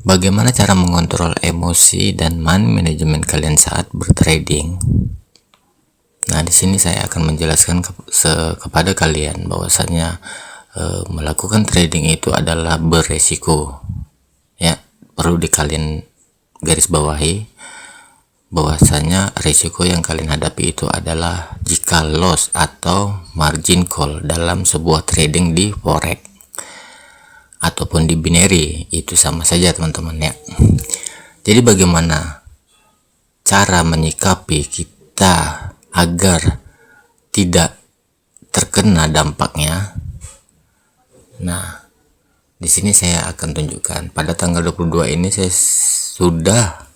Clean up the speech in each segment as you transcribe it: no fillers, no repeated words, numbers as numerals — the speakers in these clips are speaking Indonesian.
Bagaimana cara mengontrol emosi dan money management kalian saat bertrading? Nah, di sini saya akan menjelaskan kepada kalian bahwasanya melakukan trading itu adalah beresiko. Ya, perlu kalian garis bawahi bahwasanya resiko yang kalian hadapi itu adalah jika loss atau margin call dalam sebuah trading di forex ataupun di binary, itu sama saja teman-teman ya. Jadi bagaimana cara menyikapi kita agar tidak terkena dampaknya? Nah, di sini saya akan tunjukkan. Pada tanggal 22 ini saya sudah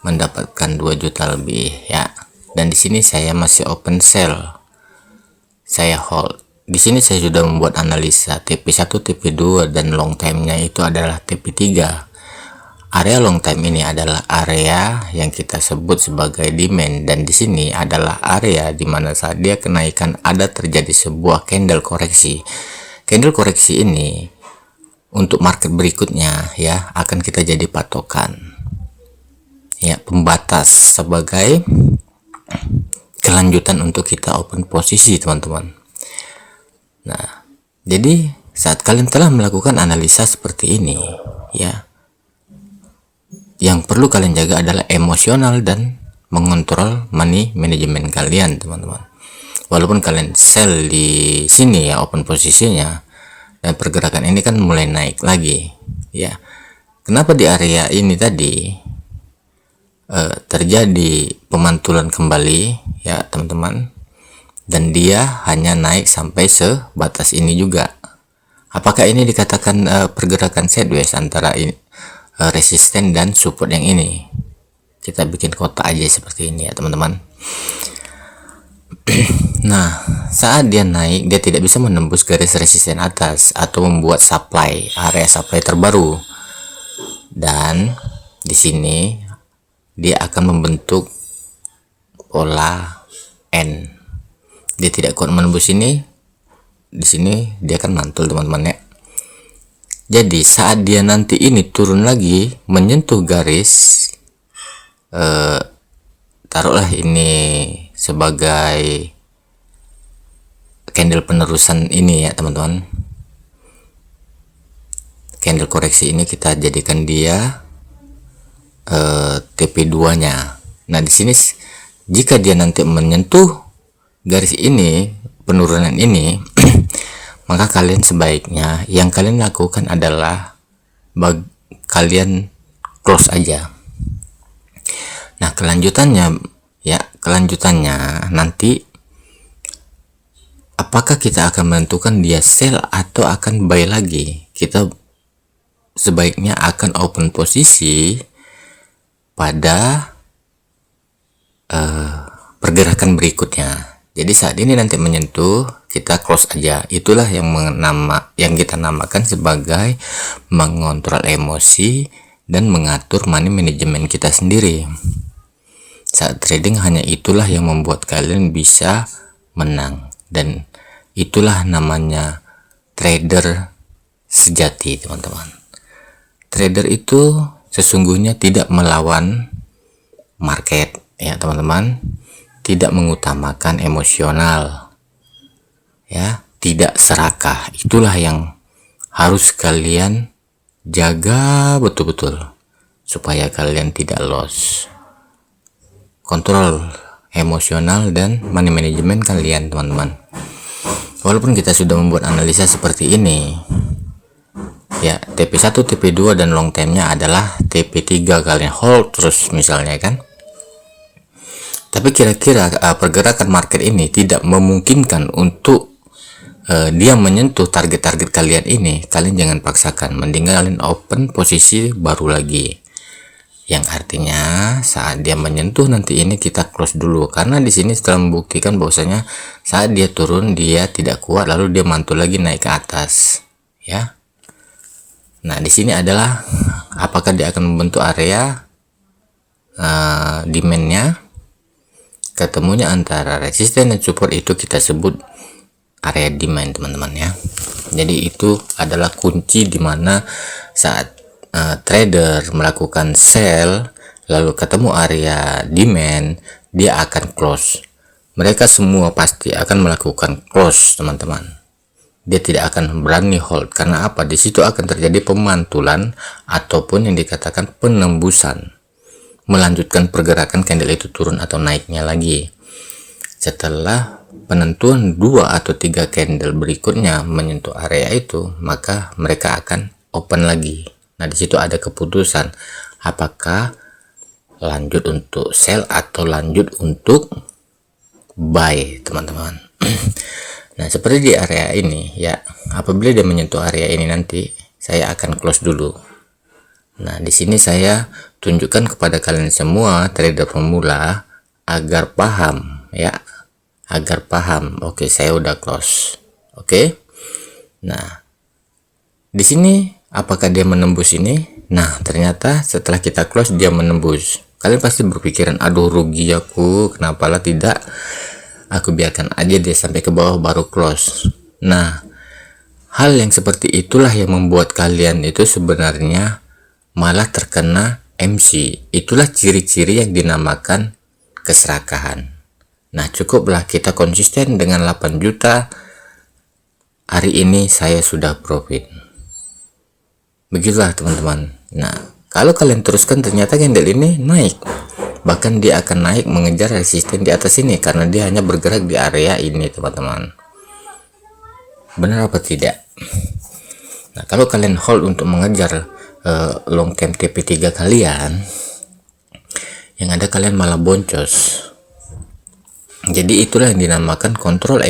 mendapatkan 2 juta lebih ya. Dan di sini saya masih open sell. Saya hold. Di sini saya sudah membuat analisa TP1, TP2 dan long time-nya itu adalah TP3. Area long time ini adalah area yang kita sebut sebagai demand, dan di sini adalah area di mana saat dia kenaikan ada terjadi sebuah candle koreksi. Candle koreksi ini untuk market berikutnya ya akan kita jadi patokan. Ya, pembatas sebagai kelanjutan untuk kita open posisi, teman-teman. Nah, jadi saat kalian telah melakukan analisa seperti ini ya, yang perlu kalian jaga adalah emosional dan mengontrol money management kalian, teman-teman. Walaupun kalian sell di sini ya, open posisinya, dan pergerakan ini kan mulai naik lagi ya. Kenapa di area ini tadi terjadi pemantulan kembali ya, teman-teman, dan dia hanya naik sampai sebatas ini juga? Apakah ini dikatakan pergerakan sideways antara ini, resisten dan support yang ini? Kita bikin kotak aja seperti ini ya, teman-teman. Nah, saat dia naik, dia tidak bisa menembus garis resisten atas atau membuat area supply terbaru. Dan di sini dia akan membentuk pola N. Dia tidak kuat menembus ini, di sini dia akan mantul, teman-teman ya. Jadi saat dia nanti ini turun lagi menyentuh garis, taruhlah ini sebagai candle penerusan ini ya, teman-teman. Candle koreksi ini kita jadikan dia TP2 nya. Nah, di sini jika dia nanti menyentuh garis ini, penurunan ini, maka kalian sebaiknya yang kalian lakukan adalah kalian close aja. Nah, kelanjutannya nanti apakah kita akan menentukan dia sell atau akan buy lagi? Kita sebaiknya akan open posisi pada pergerakan berikutnya. Jadi saat ini nanti menyentuh, kita close aja. Itulah yang kita namakan sebagai mengontrol emosi dan mengatur money management kita sendiri. Saat trading hanya itulah yang membuat kalian bisa menang, dan itulah namanya trader sejati, teman-teman. Trader itu sesungguhnya tidak melawan market ya, teman-teman. Tidak mengutamakan emosional ya, tidak serakah. Itulah yang harus kalian jaga betul-betul supaya kalian tidak loss. Kontrol emosional dan money management kalian, teman-teman. Walaupun kita sudah membuat analisa seperti ini ya, TP1, TP2 dan long time-nya adalah TP3, kalian hold terus misalnya kan. Tapi kira-kira pergerakan market ini tidak memungkinkan untuk dia menyentuh target-target kalian ini, kalian jangan paksakan, mending kalian open posisi baru lagi, yang artinya saat dia menyentuh nanti ini kita close dulu, karena di sini setelah membuktikan bahwasanya saat dia turun dia tidak kuat, lalu dia mantul lagi naik ke atas ya. Nah, di sini adalah apakah dia akan membentuk area demand-nya, ketemunya antara resisten dan support, itu kita sebut area demand, teman-teman ya. Jadi itu adalah kunci dimana saat trader melakukan sell lalu ketemu area demand, dia akan close. Mereka semua pasti akan melakukan close, teman-teman. Dia tidak akan berani hold. Karena apa? Di situ akan terjadi pemantulan ataupun yang dikatakan penembusan, melanjutkan pergerakan candle itu turun atau naiknya lagi. Setelah penentuan 2 atau 3 candle berikutnya menyentuh area itu, maka mereka akan open lagi. Nah, di situ ada keputusan apakah lanjut untuk sell atau lanjut untuk buy, teman-teman. Nah, seperti di area ini ya, apabila dia menyentuh area ini nanti saya akan close dulu. Nah, di sini saya tunjukkan kepada kalian semua trader pemula agar paham ya, agar paham. Oke, saya udah close. Oke. Nah, di sini apakah dia menembus ini? Nah, ternyata setelah kita close dia menembus. Kalian pasti berpikiran, aduh rugi aku, kenapalah tidak, aku biarkan aja dia sampai ke bawah baru close. Nah, hal yang seperti itulah yang membuat kalian itu sebenarnya malah terkena MC. Itulah ciri-ciri yang dinamakan keserakahan. Nah, cukuplah kita konsisten dengan 8 juta. Hari ini saya sudah profit. Begitulah, teman-teman. Nah, kalau kalian teruskan ternyata candle ini naik, bahkan dia akan naik mengejar resisten di atas ini karena dia hanya bergerak di area ini, teman-teman. Benar apa tidak? Nah, kalau kalian hold untuk mengejar long term TP3 kalian, yang ada kalian malah boncos. Jadi itulah yang dinamakan kontrol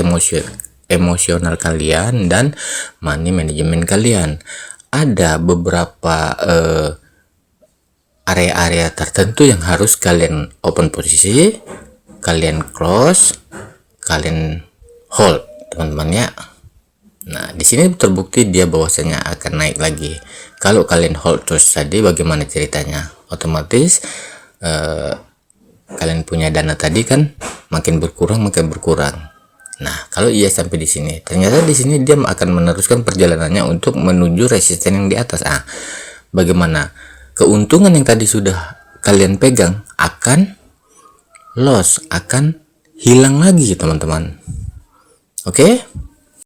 emosional kalian dan money management kalian. Ada beberapa area-area tertentu yang harus kalian open posisi, kalian close, kalian hold, teman-teman ya. Nah, di sini terbukti dia bahwasanya akan naik lagi. Kalau kalian hold terus tadi, bagaimana ceritanya? Otomatis kalian punya dana tadi kan makin berkurang. Nah, kalau ia sampai di sini, ternyata di sini dia akan meneruskan perjalanannya untuk menuju resisten yang di atas. Bagaimana? Keuntungan yang tadi sudah kalian pegang akan loss, akan hilang lagi, teman-teman. Oke?